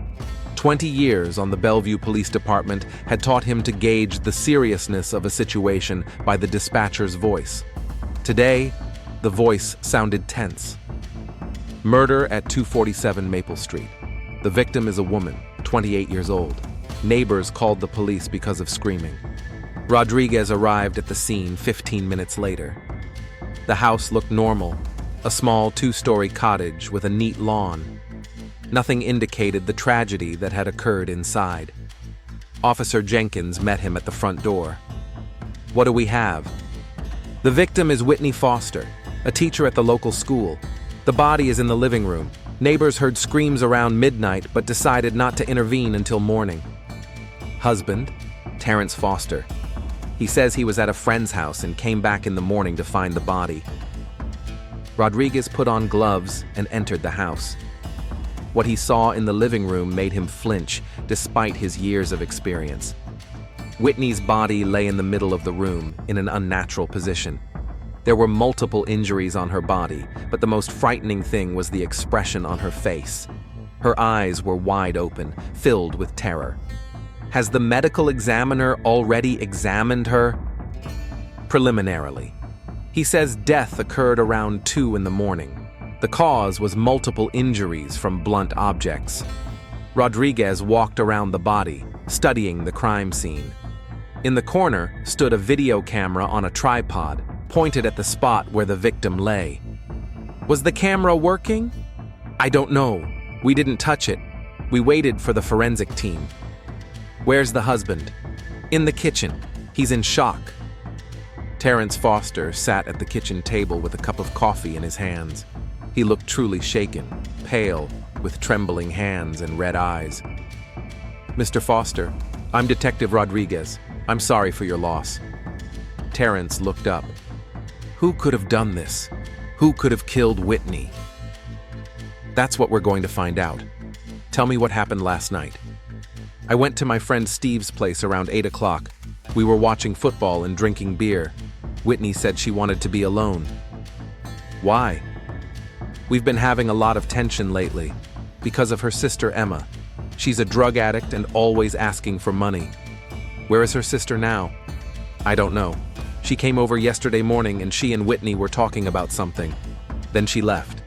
20 years on the Bellevue Police Department had taught him to gauge the seriousness of a situation by the dispatcher's voice. Today, the voice sounded tense. Murder at 247 Maple Street. The victim is a woman, 28 years old. Neighbors called the police because of screaming. Rodriguez arrived at the scene 15 minutes later. The house looked normal, a small 2-story cottage with a neat lawn. Nothing indicated the tragedy that had occurred inside. Officer Jenkins met him at the front door. What do we have? The victim is Whitney Foster, a teacher at the local school. The body is in the living room. Neighbors heard screams around midnight but decided not to intervene until morning. Husband, Terrence Foster. He says he was at a friend's house and came back in the morning to find the body. Rodriguez put on gloves and entered the house. What he saw in the living room made him flinch, despite his years of experience. Whitney's body lay in the middle of the room, in an unnatural position. There were multiple injuries on her body, but the most frightening thing was the expression on her face. Her eyes were wide open, filled with terror. Has the medical examiner already examined her? Preliminarily. He says death occurred around 2 in the morning. The cause was multiple injuries from blunt objects. Rodriguez walked around the body, studying the crime scene. In the corner stood a video camera on a tripod, pointed at the spot where the victim lay. Was the camera working? I don't know. We didn't touch it. We waited for the forensic team. Where's the husband? In the kitchen. He's in shock. Terrence Foster sat at the kitchen table with a cup of coffee in his hands. He looked truly shaken, pale, with trembling hands and red eyes. "Mr. Foster, I'm Detective Rodriguez. I'm sorry for your loss." Terrence looked up. Who could have done this? Who could have killed Whitney? "That's what we're going to find out. Tell me what happened last night." "I went to my friend Steve's place around 8 o'clock. We were watching football and drinking beer. Whitney said she wanted to be alone." "Why?" "We've been having a lot of tension lately. Because of her sister Emma. She's a drug addict and always asking for money." "Where is her sister now?" "I don't know. She came over yesterday morning and she and Whitney were talking about something. Then she left."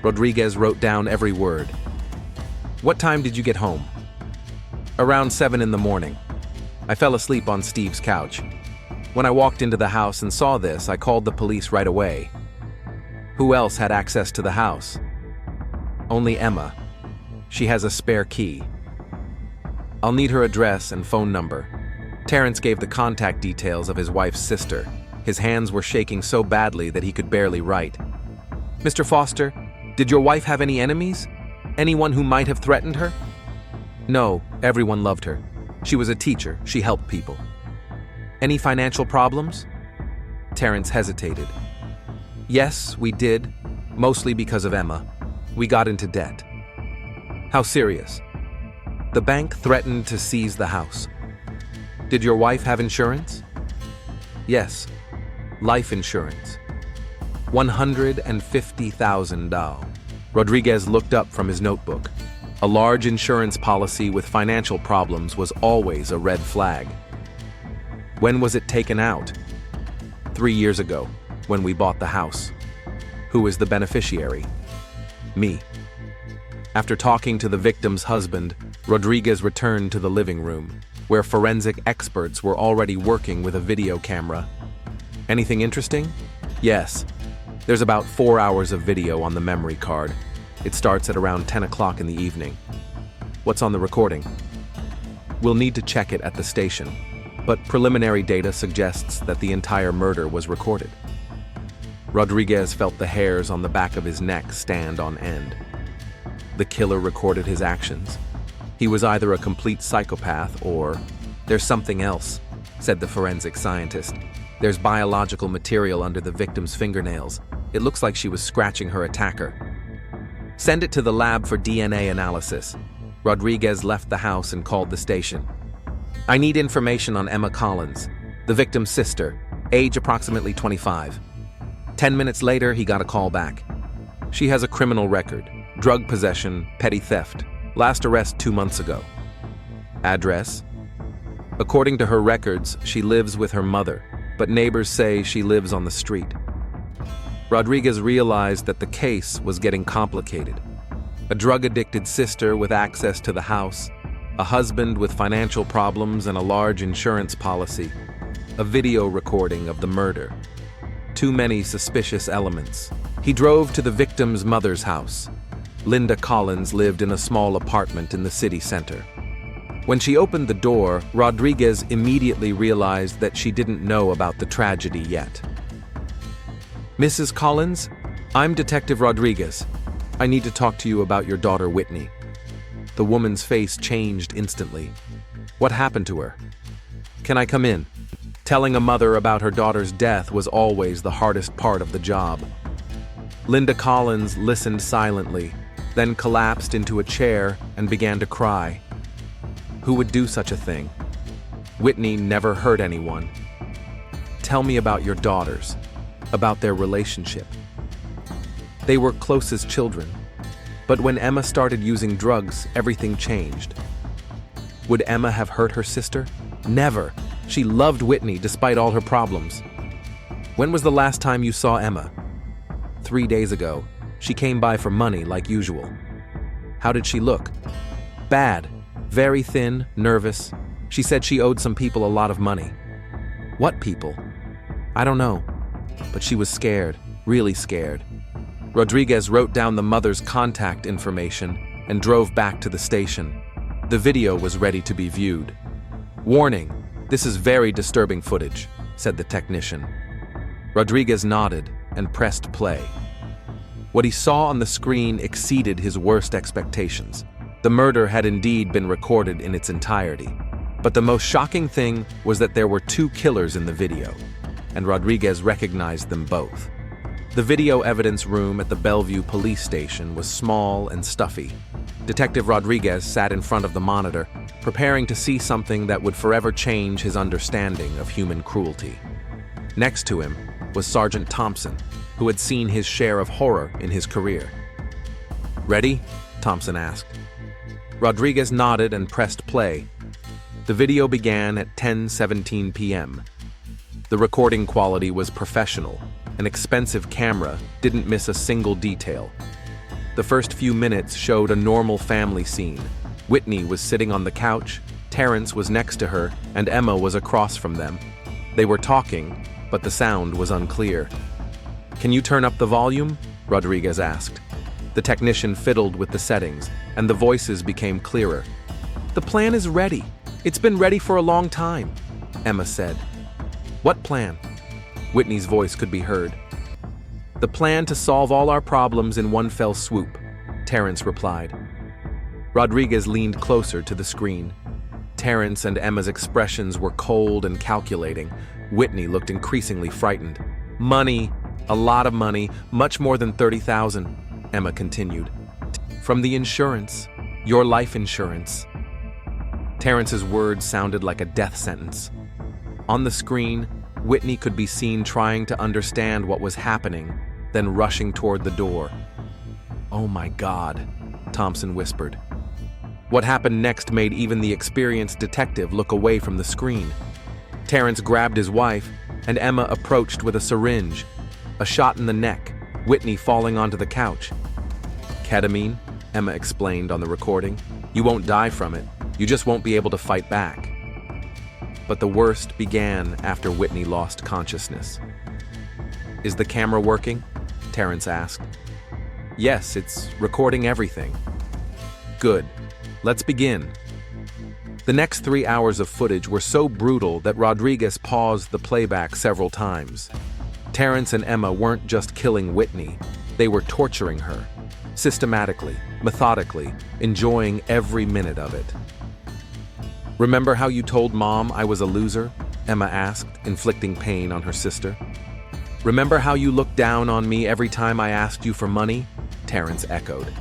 Rodriguez wrote down every word. "What time did you get home?" "Around 7 in the morning. I fell asleep on Steve's couch. When I walked into the house and saw this, I called the police right away." "Who else had access to the house?" "Only Emma. She has a spare key." "I'll need her address and phone number." Terrence gave the contact details of his wife's sister. His hands were shaking so badly that he could barely write. "Mr. Foster, did your wife have any enemies? Anyone who might have threatened her?" "No, everyone loved her. She was a teacher, she helped people." "Any financial problems?" Terrence hesitated. "Yes, we did, mostly because of Emma. We got into debt." "How serious?" "The bank threatened to seize the house." "Did your wife have insurance?" "Yes, life insurance. $150,000. Rodriguez looked up from his notebook. A large insurance policy with financial problems was always a red flag. "When was it taken out?" 3 years ago, when we bought the house." "Who is the beneficiary?" "Me." After talking to the victim's husband, Rodriguez returned to the living room, where forensic experts were already working with a video camera. "Anything interesting?" "Yes. There's about 4 hours of video on the memory card. It starts at around 10 o'clock in the evening." "What's on the recording?" "We'll need to check it at the station, but preliminary data suggests that the entire murder was recorded." Rodriguez felt the hairs on the back of his neck stand on end. The killer recorded his actions. He was either a complete psychopath or... "There's something else," said the forensic scientist. "There's biological material under the victim's fingernails. It looks like she was scratching her attacker." "Send it to the lab for DNA analysis." Rodriguez left the house and called the station. "I need information on Emma Collins, the victim's sister, age approximately 25. 10 minutes later, he got a call back. "She has a criminal record, drug possession, petty theft. Last arrest 2 months ago." "Address?" "According to her records, she lives with her mother, but neighbors say she lives on the street." Rodriguez realized that the case was getting complicated. A drug-addicted sister with access to the house, a husband with financial problems and a large insurance policy, a video recording of the murder. Too many suspicious elements. He drove to the victim's mother's house. Linda Collins lived in a small apartment in the city center. When she opened the door, Rodriguez immediately realized that she didn't know about the tragedy yet. "Mrs. Collins, I'm Detective Rodriguez. I need to talk to you about your daughter Whitney." The woman's face changed instantly. "What happened to her?" "Can I come in?" Telling a mother about her daughter's death was always the hardest part of the job. Linda Collins listened silently, then collapsed into a chair and began to cry. Who would do such a thing? Whitney never hurt anyone. "Tell me about your daughters, about their relationship." "They were close as children, but when Emma started using drugs, everything changed." "Would Emma have hurt her sister?" "Never. She loved Whitney despite all her problems." "When was the last time you saw Emma?" 3 days ago. She came by for money like usual." "How did she look?" "Bad. Very thin, nervous. She said she owed some people a lot of money." "What people?" "I don't know. But she was scared, really scared." Rodriguez wrote down the mother's contact information and drove back to the station. The video was ready to be viewed. "Warning, this is very disturbing footage. said the technician. Rodriguez nodded and pressed play. What he saw on the screen exceeded his worst expectations. The murder had indeed been recorded in its entirety. But the most shocking thing was that there were two killers in the video, and Rodriguez recognized them both. The video evidence room at the Bellevue police station was small and stuffy. Detective Rodriguez sat in front of the monitor, preparing to see something that would forever change his understanding of human cruelty. Next to him was Sergeant Thompson, who had seen his share of horror in his career. "Ready?" Thompson asked. Rodriguez nodded and pressed play. The video began at 10:17 p.m. The recording quality was professional. An expensive camera didn't miss a single detail. The first few minutes showed a normal family scene. Whitney was sitting on the couch, Terrence was next to her, and Emma was across from them. They were talking, but the sound was unclear. "Can you turn up the volume?" Rodriguez asked. The technician fiddled with the settings, and the voices became clearer. "The plan is ready. It's been ready for a long time," Emma said. "What plan?" Whitney's voice could be heard. "The plan to solve all our problems in one fell swoop," Terrence replied. Rodriguez leaned closer to the screen. Terrence and Emma's expressions were cold and calculating. Whitney looked increasingly frightened. "Money, a lot of money, much more than 30,000, Emma continued. "From the insurance, your life insurance." Terrence's words sounded like a death sentence. On the screen, Whitney could be seen trying to understand what was happening, then rushing toward the door. "Oh my God," Thompson whispered. What happened next made even the experienced detective look away from the screen. Terrence grabbed his wife, and Emma approached with a syringe. A shot in the neck, Whitney falling onto the couch. "Ketamine," Emma explained on the recording. "You won't die from it, you just won't be able to fight back." But the worst began after Whitney lost consciousness. "Is the camera working?" Terrence asked. "Yes, it's recording everything." "Good. Let's begin." The next 3 hours of footage were so brutal that Rodriguez paused the playback several times. Terrence and Emma weren't just killing Whitney, they were torturing her, systematically, methodically, enjoying every minute of it. "Remember how you told Mom I was a loser?" Emma asked, inflicting pain on her sister. "Remember how you looked down on me every time I asked you for money?" Terrence echoed.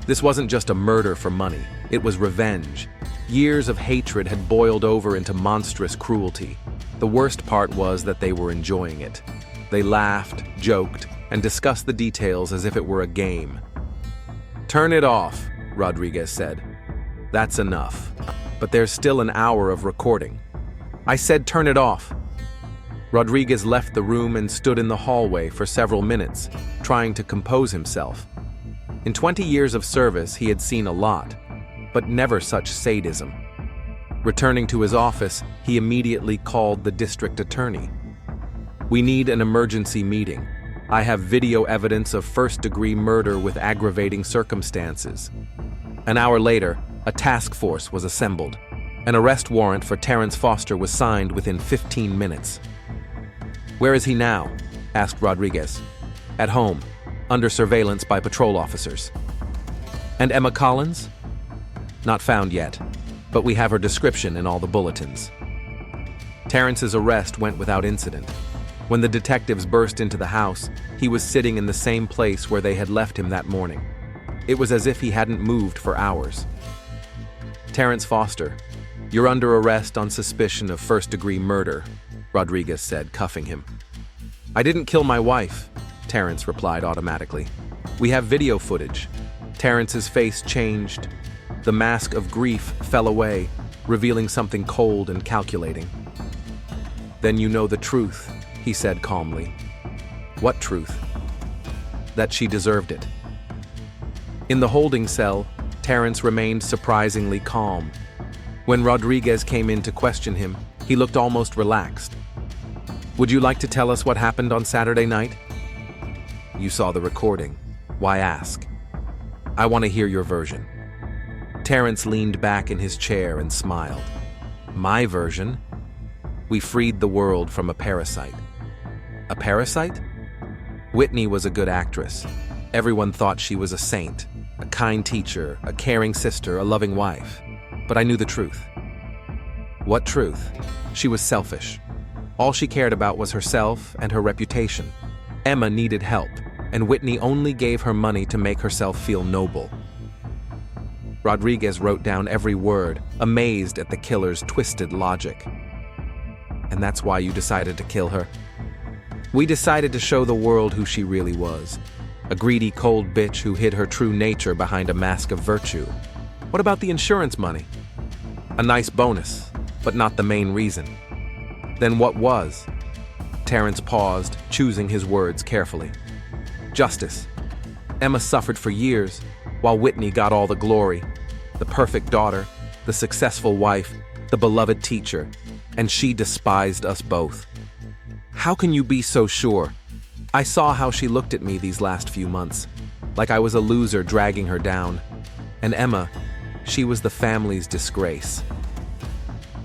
This wasn't just a murder for money, it was revenge. Years of hatred had boiled over into monstrous cruelty. The worst part was that they were enjoying it. They laughed, joked, and discussed the details as if it were a game. "Turn it off," Rodriguez said. "That's enough. But there's still an hour of recording." "I said turn it off." Rodriguez left the room and stood in the hallway for several minutes, trying to compose himself. In 20 years of service, he had seen a lot, but never such sadism. Returning to his office, he immediately called the district attorney. "We need an emergency meeting. I have video evidence of first-degree murder with aggravating circumstances." An hour later, a task force was assembled. An arrest warrant for Terrence Foster was signed within 15 minutes. "Where is he now?" asked Rodriguez. "At home, under surveillance by patrol officers." "And Emma Collins?" "Not found yet, but we have her description in all the bulletins." Terrence's arrest went without incident. When the detectives burst into the house, he was sitting in the same place where they had left him that morning. It was as if he hadn't moved for hours. "Terrence Foster, you're under arrest on suspicion of first-degree murder," Rodriguez said, cuffing him. "I didn't kill my wife," Terrence replied automatically. "We have video footage." Terrence's face changed. The mask of grief fell away, revealing something cold and calculating. "Then you know the truth," he said calmly. "What truth?" "That she deserved it." In the holding cell, Terrence remained surprisingly calm. When Rodriguez came in to question him, he looked almost relaxed. "Would you like to tell us what happened on Saturday night?" "You saw the recording. Why ask?" "I want to hear your version." Terrence leaned back in his chair and smiled. "My version?" We freed the world from a parasite. A parasite? Whitney was a good actress. Everyone thought she was a saint, a kind teacher, a caring sister, a loving wife. But I knew the truth. What truth? She was selfish. All she cared about was herself and her reputation. Emma needed help, and Whitney only gave her money to make herself feel noble. Rodriguez wrote down every word, amazed at the killer's twisted logic. And that's why you decided to kill her? We decided to show the world who she really was. A greedy, cold bitch who hid her true nature behind a mask of virtue. What about the insurance money? A nice bonus, but not the main reason. Then what was? Terrence paused, choosing his words carefully. Justice. Emma suffered for years, while Whitney got all the glory. The perfect daughter, the successful wife, the beloved teacher, and she despised us both. How can you be so sure? I saw how she looked at me these last few months, like I was a loser dragging her down. And Emma, she was the family's disgrace.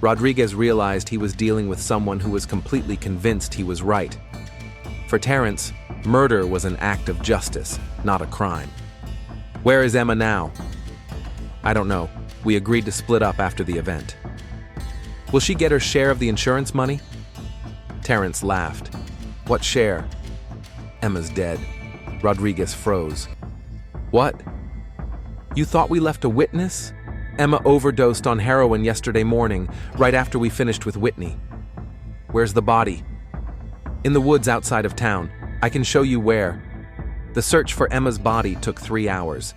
Rodriguez realized he was dealing with someone who was completely convinced he was right. For Terrence, murder was an act of justice, not a crime. Where is Emma now? I don't know. We agreed to split up after the event. Will she get her share of the insurance money? Terrence laughed. What share? Emma's dead. Rodriguez froze. What? You thought we left a witness? Emma overdosed on heroin yesterday morning, right after we finished with Whitney. Where's the body? In the woods outside of town. I can show you where. The search for Emma's body took 3 hours.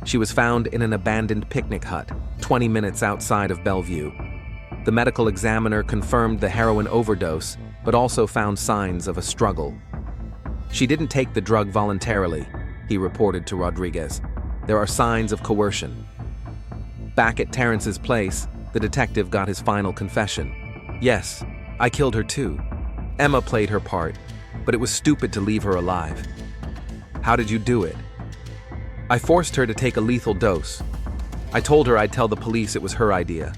She was found in an abandoned picnic hut, 20 minutes outside of Bellevue. The medical examiner confirmed the heroin overdose, but also found signs of a struggle. She didn't take the drug voluntarily, he reported to Rodriguez. There are signs of coercion. Back at Terrence's place, the detective got his final confession. Yes, I killed her too. Emma played her part, but it was stupid to leave her alive. How did you do it? I forced her to take a lethal dose. I told her I'd tell the police it was her idea.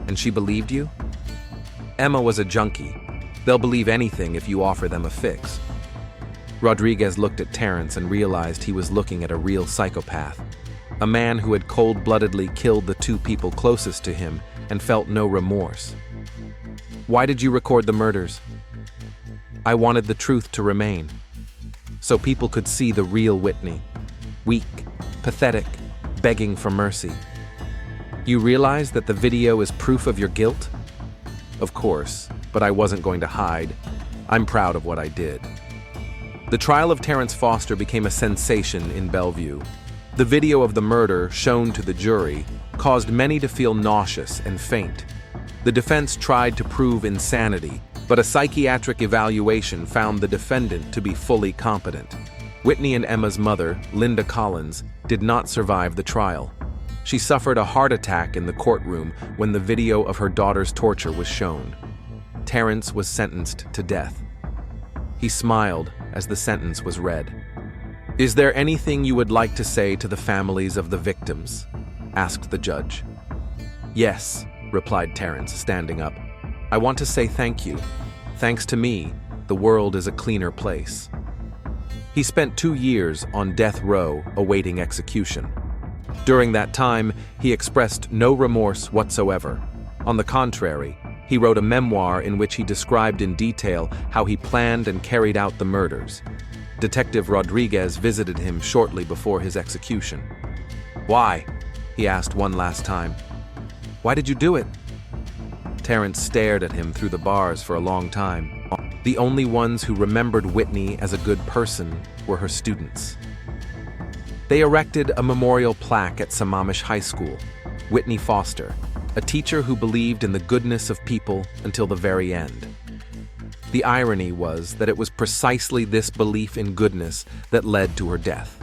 And she believed you? Emma was a junkie. They'll believe anything if you offer them a fix. Rodriguez looked at Terrence and realized he was looking at a real psychopath. A man who had cold-bloodedly killed the 2 people closest to him and felt no remorse. Why did you record the murders? I wanted the truth to remain, so people could see the real Whitney. Weak, pathetic, begging for mercy. You realize that the video is proof of your guilt? Of course, but I wasn't going to hide. I'm proud of what I did. The trial of Terrence Foster became a sensation in Bellevue. The video of the murder, shown to the jury, caused many to feel nauseous and faint. The defense tried to prove insanity, but a psychiatric evaluation found the defendant to be fully competent. Whitney and Emma's mother, Linda Collins, did not survive the trial. She suffered a heart attack in the courtroom when the video of her daughter's torture was shown. Terrence was sentenced to death. He smiled as the sentence was read. Is there anything you would like to say to the families of the victims? Asked the judge. Yes, replied Terrence, standing up. I want to say thank you. Thanks to me, the world is a cleaner place. He spent 2 years on death row awaiting execution. During that time, he expressed no remorse whatsoever. On the contrary, he wrote a memoir in which he described in detail how he planned and carried out the murders. Detective Rodriguez visited him shortly before his execution. Why? He asked one last time. Why did you do it? Terrence stared at him through the bars for a long time. The only ones who remembered Whitney as a good person were her students. They erected a memorial plaque at Sammamish High School. Whitney Foster, a teacher who believed in the goodness of people until the very end. The irony was that it was precisely this belief in goodness that led to her death.